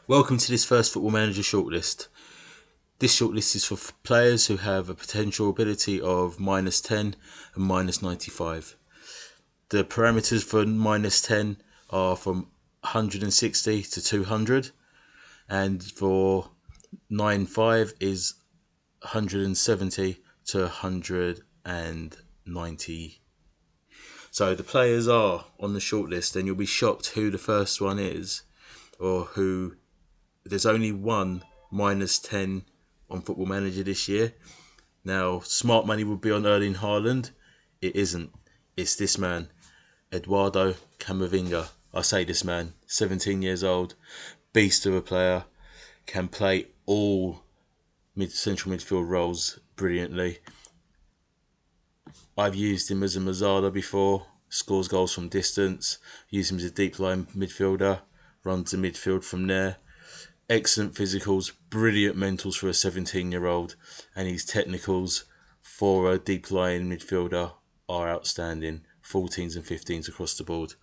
Welcome to this first Football Manager shortlist. This shortlist is for players who have a potential ability of -10 and -95. The parameters for -10 are from 160 to 200, and for 95 is 170 to 190. So the players are on the shortlist, and you'll be shocked who the first one is, or who. There's only one -10 on Football Manager this year. Now, smart money would be on Erling Haaland. It isn't. It's this man, Eduardo Cammavinga. I say this man, 17 years old, beast of a player, can play all central midfield roles brilliantly. I've used him as a Mazzala before, scores goals from distance, used him as a deep line midfielder, runs the midfield from there. Excellent physicals, brilliant mentals for a 17-year-old, and his technicals for a deep line midfielder are outstanding. 14s and 15s across the board.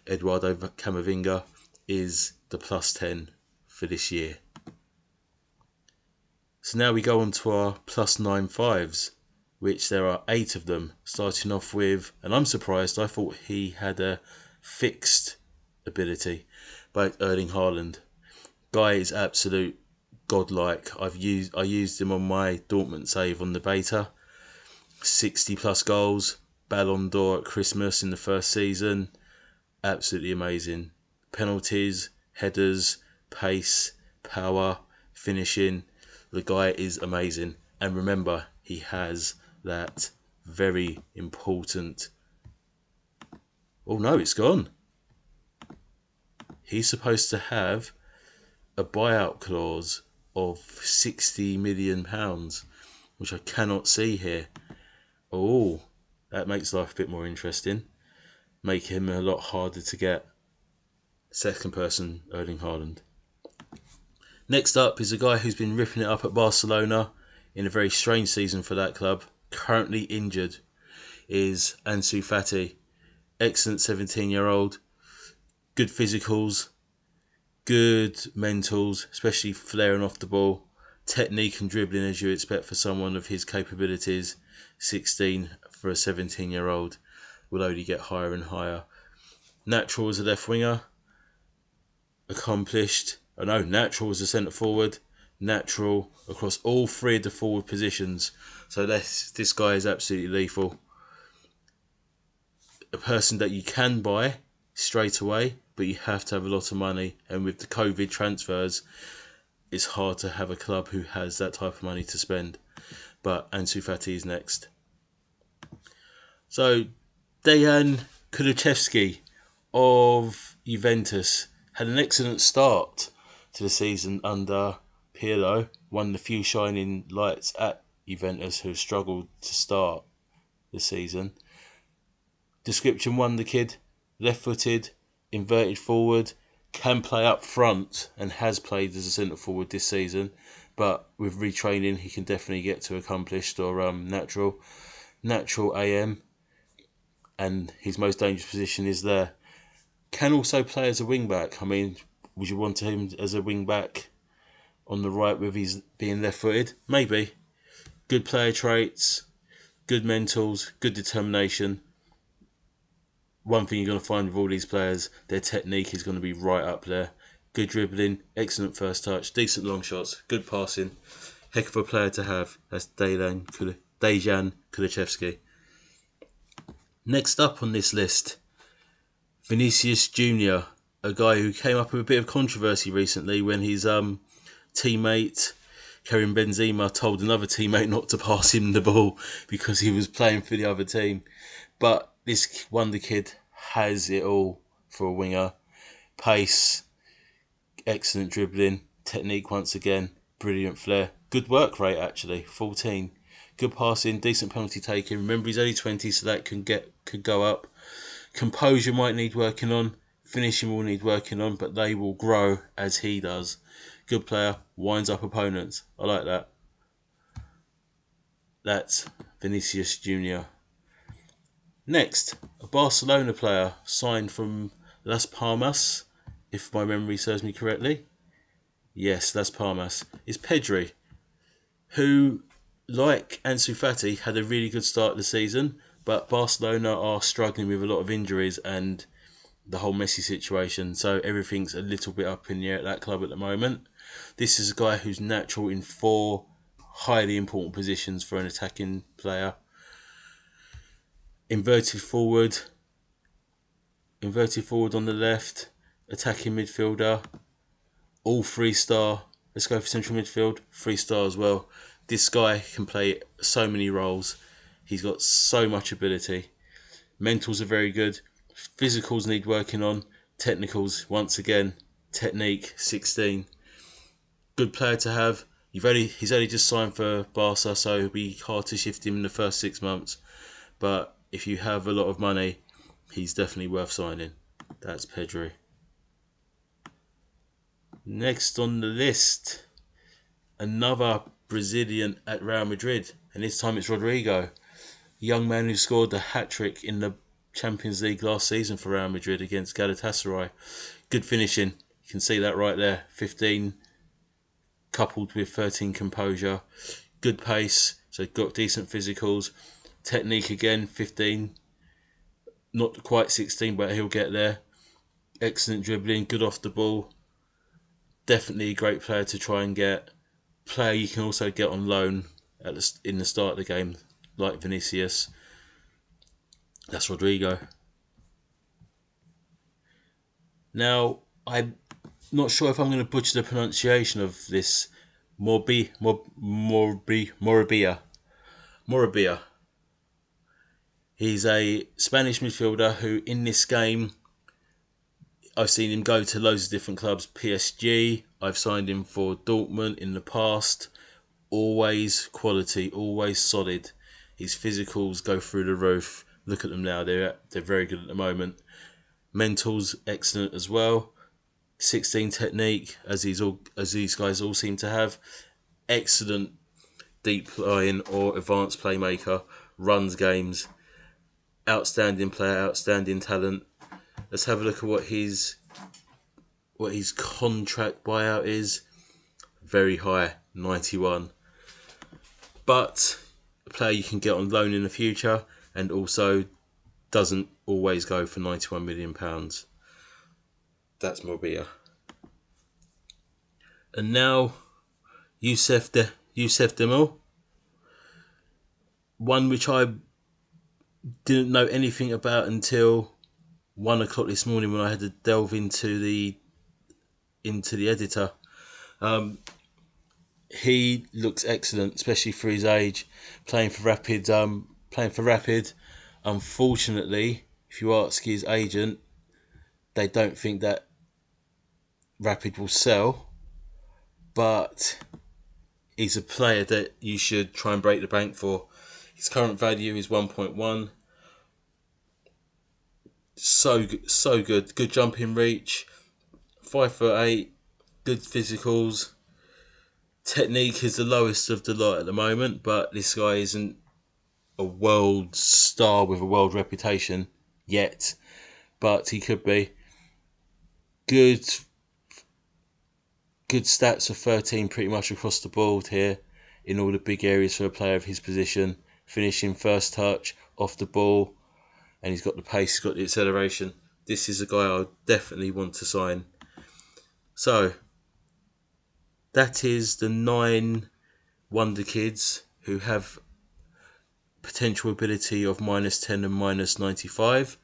Eduardo Cammavinga is the +10 for this year. So now we go on to our +95s, which there are 8 of them, starting off with, and I'm surprised, I thought he had a fixed ability, but Erling Haaland. Guy is absolute godlike. I used him on my Dortmund save on the beta. 60 plus goals, Ballon d'Or at Christmas in the first season. Absolutely amazing. Penalties, headers, pace, power, finishing. The guy is amazing. And remember, he has that very important... Oh no, it's gone. He's supposed to have a buyout clause of £60 million, which I cannot see here. Oh, that makes life a bit more interesting. Make him a lot harder to get. Second person, Erling Haaland. Next up is a guy who's been ripping it up at Barcelona in a very strange season for that club. Currently injured is Antsy Fatty. Excellent 17-year-old. Good physicals. Good mentals, especially flaring off the ball. Technique and dribbling as you expect for someone of his capabilities. 16 for a 17-year-old will only get higher and higher. Natural as a left winger. Accomplished. Natural as a centre forward. Natural across all 3 of the forward positions. So this guy is absolutely lethal. A person that you can buy straight away, but you have to have a lot of money, and with the COVID transfers, it's hard to have a club who has that type of money to spend. But Antsy Fatty is next. So Daen Kuruchewski of Juventus had an excellent start to the season under Pirlo, one of the few shining lights at Juventus who struggled to start the season. Description: Wonderkid, left-footed, inverted forward, can play up front and has played as a centre forward this season, but with retraining he can definitely get to accomplished or natural AM, and his most dangerous position is there. Can also play as a wing back. I mean, would you want him as a wing back on the right with his being left-footed? Maybe. Good player traits, good mentals, good determination. One thing you're going to find with all these players, their technique is going to be right up there. Good dribbling, excellent first touch, decent long shots, good passing. Heck of a player to have. That's Daen Kuruchewski. Next up on this list, Vinicius Jr, a guy who came up with a bit of controversy recently when his teammate Karim Benzema told another teammate not to pass him the ball because he was playing for the other team. But this wonder kid has it all for a winger. Pace, excellent dribbling, technique once again, brilliant flair. Good work rate actually, 14. Good passing, decent penalty taking. Remember he's only 20, so that could go up. Composure might need working on. Finishing will need working on, but they will grow as he does. Good player, winds up opponents. I like that. That's Vinicius Jr. Next, a Barcelona player signed from Las Palmas, if my memory serves me correctly. Yes, Las Palmas. It's Pedri, who, like Antsy Fatty, had a really good start of the season, but Barcelona are struggling with a lot of injuries and the whole Messi situation, so everything's a little bit up in the air at that club at the moment. This is a guy who's natural in 4 highly important positions for an attacking player. Inverted forward on the left, attacking midfielder, all 3-star. Let's go for central midfield, 3-star as well. This guy can play so many roles. He's got so much ability. Mentals are very good. Physicals need working on. Technicals, once again, technique, 16. Good player to have. He's only just signed for Barca, so it'll be hard to shift him in the first 6 months. But if you have a lot of money, he's definitely worth signing. That's Pedri. Next on the list, another Brazilian at Real Madrid, and this time it's Rodrigo, a young man who scored the hat-trick in the Champions League last season for Real Madrid against Galatasaray. Good finishing. You can see that right there. 15 coupled with 13 composure. Good pace, so got decent physicals. Technique again, 15. Not quite 16, but he'll get there. Excellent dribbling, good off the ball. Definitely a great player to try and get. Player you can also get on loan in the start of the game, like Vinicius. That's Rodrigo. Now, I'm not sure if I'm going to butcher the pronunciation of this Morabia. He's a Spanish midfielder who, in this game, I've seen him go to loads of different clubs. PSG, I've signed him for Dortmund in the past. Always quality, always solid. His physicals go through the roof. Look at them now, they're very good at the moment. Mentals, excellent as well. 16 technique, as these guys all seem to have. Excellent deep line or advanced playmaker. Runs games. Outstanding player, outstanding talent. Let's have a look at what his contract buyout is. Very high, 91. But a player you can get on loan in the future, and also doesn't always go for £91 million. That's Mobia. And now Youssef Demel, one which I didn't know anything about until 1 o'clock this morning when I had to delve into the editor. He looks excellent, especially for his age. Playing for Rapid. Unfortunately, if you ask his agent, they don't think that Rapid will sell. But he's a player that you should try and break the bank for. His current value is 1.1. So good. Good jumping reach. 5'8". Good physicals. Technique is the lowest of the lot at the moment, but this guy isn't a world star with a world reputation yet, but he could be. Good stats of 13 pretty much across the board here in all the big areas for a player of his position. Finishing, first touch, off the ball, and he's got the pace, he's got the acceleration. This is a guy I definitely want to sign. So, that is the 9 Wonderkids who have potential ability of -10 and -95.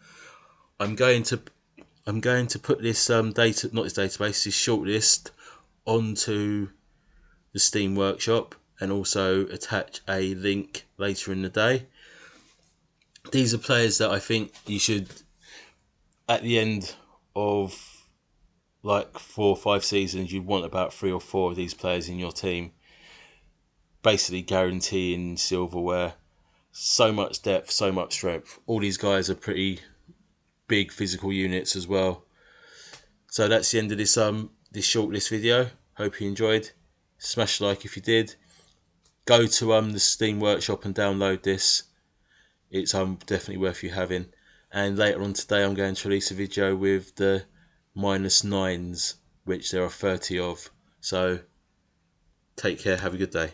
I'm going to put this this shortlist onto the Steam Workshop and also attach a link later in the day. These are players that I think you should, at the end of like 4 or 5 seasons, you'd want about 3 or 4 of these players in your team, basically guaranteeing silverware. So much depth, so much strength. All these guys are pretty big physical units as well. So that's the end of this shortlist video. Hope you enjoyed. Smash a like if you did. Go to the Steam Workshop and download this. It's definitely worth you having. And later on today I'm going to release a video with the -9s, which there are 30 of. So take care. Have a good day.